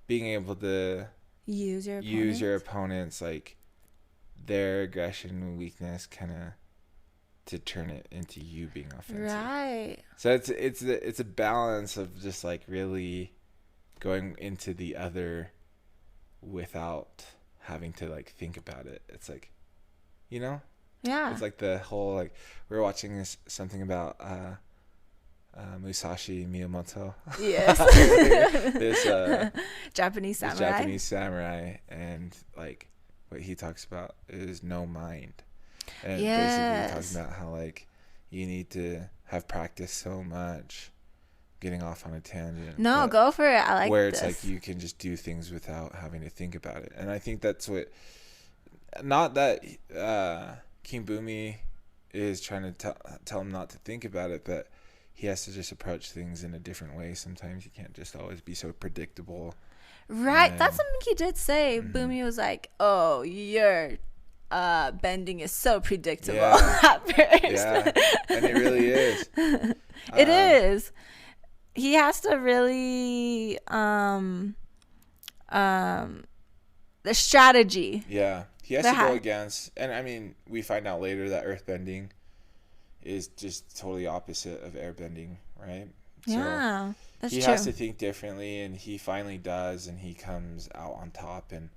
being able to use your opponent's like their aggression and weakness kind of to turn it into you being offensive. Right. So it's a balance of just like really going into the other without having to like think about it. It's like, you know? Yeah. It's like the whole like we were watching something about Musashi Miyamoto. Yes. this Japanese samurai, and like what he talks about is no mind. And basically talking about how like you need to have practiced so much getting off on a tangent. No, go for it. I like where this. it's like you can just do things without having to think about it. And I think that's what, not that King Boomy is trying to tell him not to think about it, but he has to just approach things in a different way. Sometimes you can't just always be so predictable. Right. That's something he did say. Boomy was like, oh, your bending is so predictable at first. Yeah, and it really is. It is. He has to really the strategy. Yeah. He has to go against, and I mean, we find out later that earthbending is just totally opposite of airbending, right? Yeah, that's true. He has to think differently, and he finally does, and he comes out on top and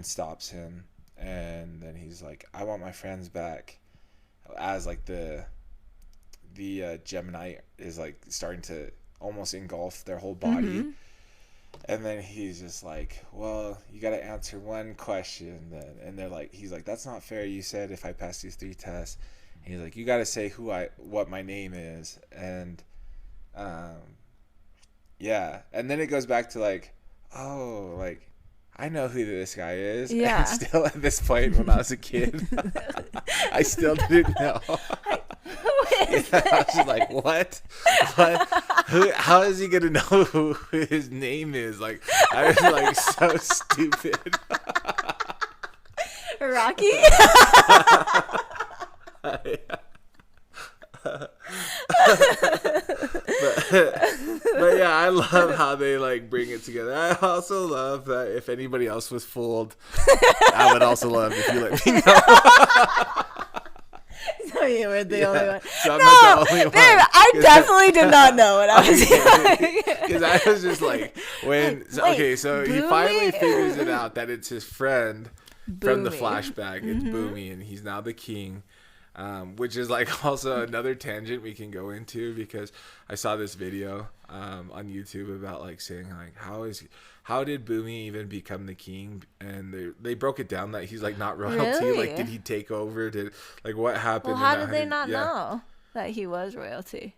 stops him, and then he's like, I want my friends back, as like the Gemini is like starting to almost engulf their whole body. And then he's just like, well, you got to answer one question then. And they're like, he's like, that's not fair. You said if I pass these 3 tests. And he's like, you got to say what my name is. And yeah. And then it goes back to like, oh, like, I know who this guy is. Yeah. And still at this point when I was a kid, I still didn't know. I was just like, what? How is he gonna know who his name is? Like, I was like so stupid. Rocky. but yeah, I love how they like bring it together. I also love that if anybody else was fooled, I would also love if you let me know. So you were the only one. So I'm not the only one. Babe, I definitely did not know what I was doing. Because I was just like, so he finally figures it out that it's his friend from the flashback. It's Boomy, and he's now the king. Which is like also another tangent we can go into, because I saw this video on YouTube about like saying like how did Boomy even become the king, and they broke it down that he's like not royalty. Really? Like, did he take over? Did like what happened? Well, how did they not know that he was royalty?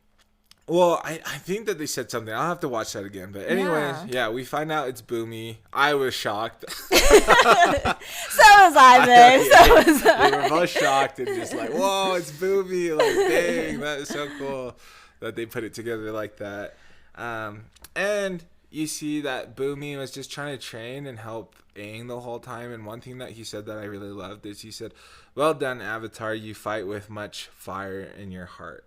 Well, I think that they said something. I'll have to watch that again. But anyways, we find out it's Boomy. I was shocked. So was I, babe. So was I. We were both shocked and just like, whoa, it's Boomy. Like, dang, that is so cool that they put it together like that. And you see that Boomy was just trying to train and help Aang the whole time. And one thing that he said that I really loved is he said, well done, Avatar. You fight with much fire in your heart.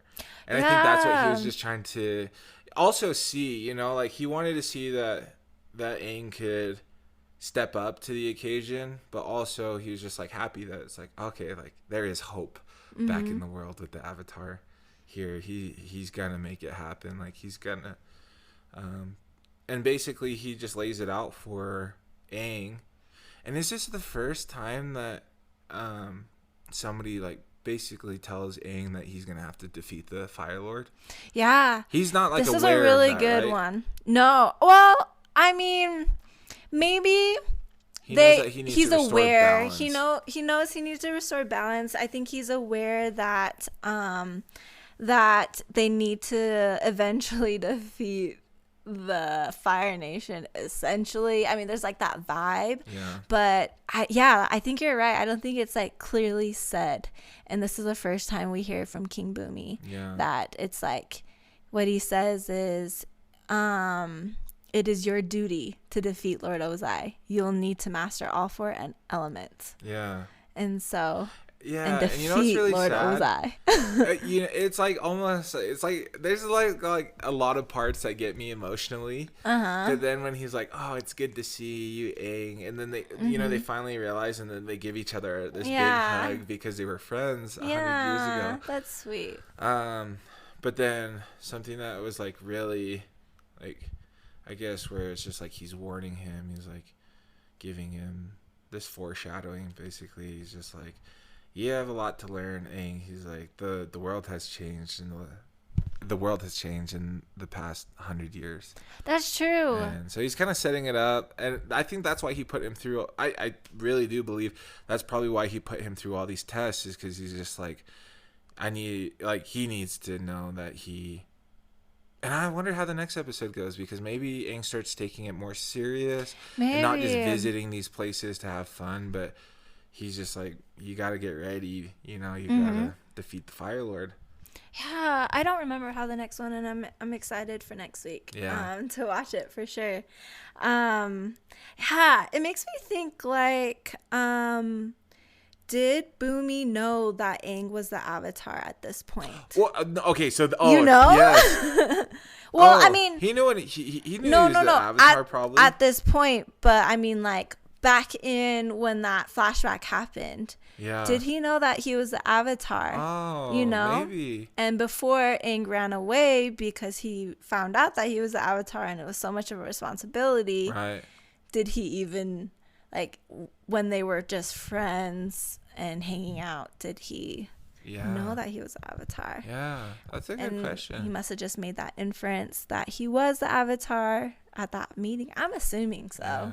And I think that's what he was just trying to also see, you know, like he wanted to see that Aang could step up to the occasion, but also he was just like happy that it's like, okay, like there is hope back in the world with the Avatar here. He's gonna make it happen. Like he's gonna, and basically he just lays it out for Aang. And is this the first time that somebody like basically tells Aang that he's gonna have to defeat the Fire Lord? Yeah, he's not like this is aware a really of that, good right? one. No, well, I mean, maybe he's aware. He knows he needs to restore balance. I think he's aware that that they need to eventually defeat the Fire Nation, essentially. I mean, there's like that vibe. Yeah. But I think you're right. I don't think it's like clearly said. And this is the first time we hear from King Bumi. Yeah. That it's like what he says is it is your duty to defeat Lord Ozai. You'll need to master all 4 elements. Yeah. And so yeah, and defeat and you know what's really Lord sad? Ozai. It's like almost, it's like there's like a lot of parts that get me emotionally. But then when he's like, "Oh, it's good to see you, Aang," and then they, you know, they finally realize, and then they give each other this big hug because they were friends 100 years ago. That's sweet. But then something that was like really, like, I guess where it's just like he's warning him, he's like giving him this foreshadowing. Basically, he's just like, you have a lot to learn, Aang. He's like, the world has changed, and the world has changed in the past 100 years. That's true. And so he's kind of setting it up, and I think that's why he put him through. I really do believe that's probably why he put him through all these tests, is because he's just like, he needs to know that he. And I wonder how the next episode goes, because maybe Aang starts taking it more serious, and not just visiting these places to have fun, but he's just like, you got to get ready, you know, you got to defeat the Fire Lord. Yeah, I don't remember how the next one, and I'm excited for next week. To watch it for sure. It makes me think like, did Bumi know that Aang was the Avatar at this point? Well, okay, so you know, yes. Well, I mean, he knew he knew he was the Avatar probably at this point, but I mean, like back in when that flashback happened. Yeah. Did he know that he was the Avatar? Oh, you know, maybe. And before Aang ran away because he found out that he was the Avatar and it was so much of a responsibility. Right. Did he even, like, when they were just friends and hanging out, did he know that he was the Avatar? Yeah, that's a good question. He must have just made that inference that he was the Avatar at that meeting. I'm assuming so. Yeah.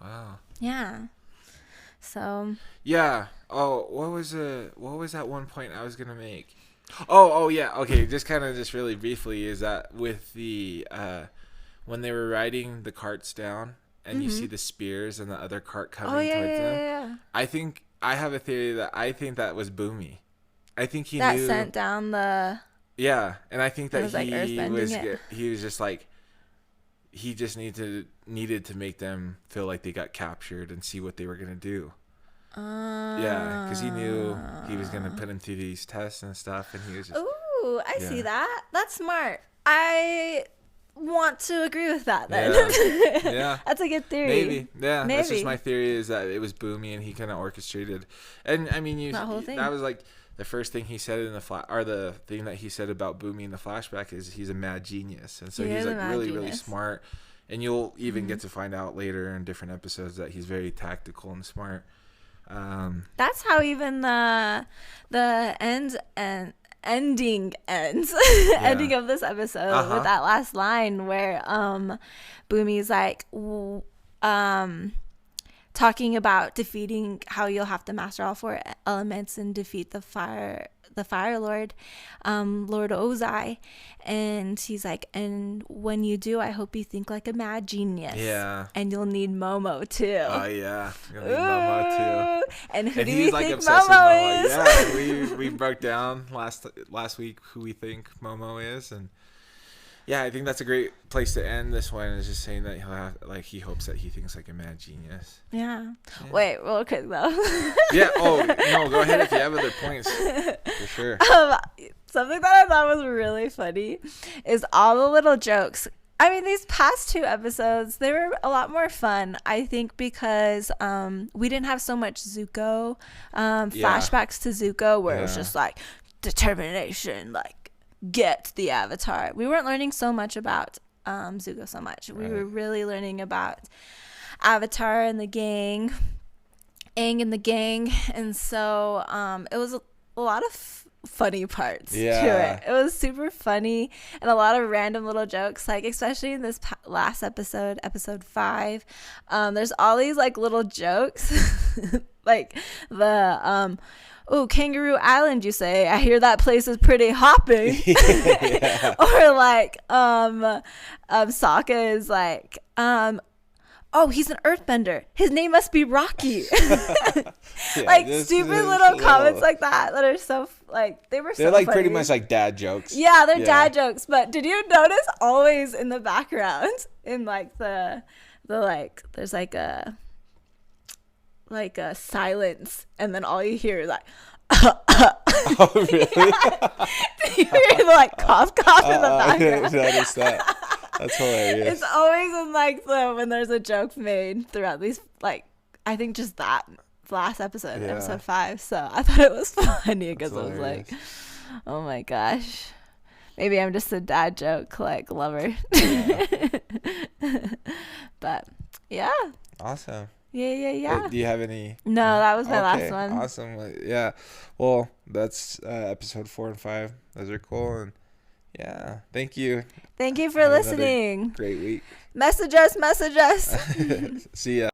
Wow. Yeah. So. Yeah. Oh, what was that one point I was gonna make? Oh yeah. Okay, just really briefly, is that with the when they were riding the carts down and you see the spears and the other cart coming towards them. Yeah. I have a theory that was Bumi. I think he knew sent down the. Yeah, and I think that he was just like, he just needed to make them feel like they got captured and see what they were gonna do. Yeah, because he knew he was gonna put him through these tests and stuff, and he was just. Ooh, I see that. That's smart. I want to agree with that then. Yeah. That's a good theory. Maybe. Yeah. That's just my theory, is that it was Bumi and he kind of orchestrated. And I mean, that whole thing. That was like the first thing he said in the thing that he said about Bumi in the flashback is he's a mad genius. And so he's like really, really smart. And you'll even get to find out later in different episodes that he's very tactical and smart. That's how even the ending ends. Ending of this episode with that last line where Bumi's like talking about defeating, how you'll have to master all 4 elements and defeat the fire lord, Lord Ozai, and he's like, and when you do, I hope you think like a mad genius. Yeah. And you'll need Momo too. Oh yeah, you'll need Momo too. And who do you think Momo is? Yeah, we broke down last week who we think Momo is, and yeah, I think that's a great place to end this one, is just saying that he hopes that he thinks like a mad genius. Yeah. Wait, real quick though. Yeah. Oh no, go ahead if you have other points. For sure. Something that I thought was really funny is all the little jokes. I mean, these past 2 episodes, they were a lot more fun, I think, because we didn't have so much Zuko, flashbacks to Zuko, where it was just like determination, like get the Avatar. We weren't learning so much about Zuko so much. We were really learning about Avatar and the gang, Aang and the gang, and so it was a lot of funny parts to it. It was super funny and a lot of random little jokes, like especially in this last episode 5. There's all these like little jokes like the Kangaroo Island, you say? I hear that place is pretty hopping. Or like Sokka is like oh, he's an earthbender. His name must be Rocky. Like stupid little comments like that are so like they're like funny. Pretty much like dad jokes. Yeah, they're dad jokes. But did you notice always in the background in like the like there's like a silence, and then all you hear is like oh really? You hear like cough in the background. I didn't notice that. That's hilarious. It's always in like when there's a joke made throughout these, like I think just that last episode, episode 5. So I thought it was funny because I was like, oh my gosh, maybe I'm just a dad joke like lover. But yeah. Awesome. Yeah. Do you have any? No, that was my last one. Awesome. Yeah. Well, that's episode 4 and 5. Those are cool. And yeah, thank you. Thank you for listening. Great week. Message us. See ya.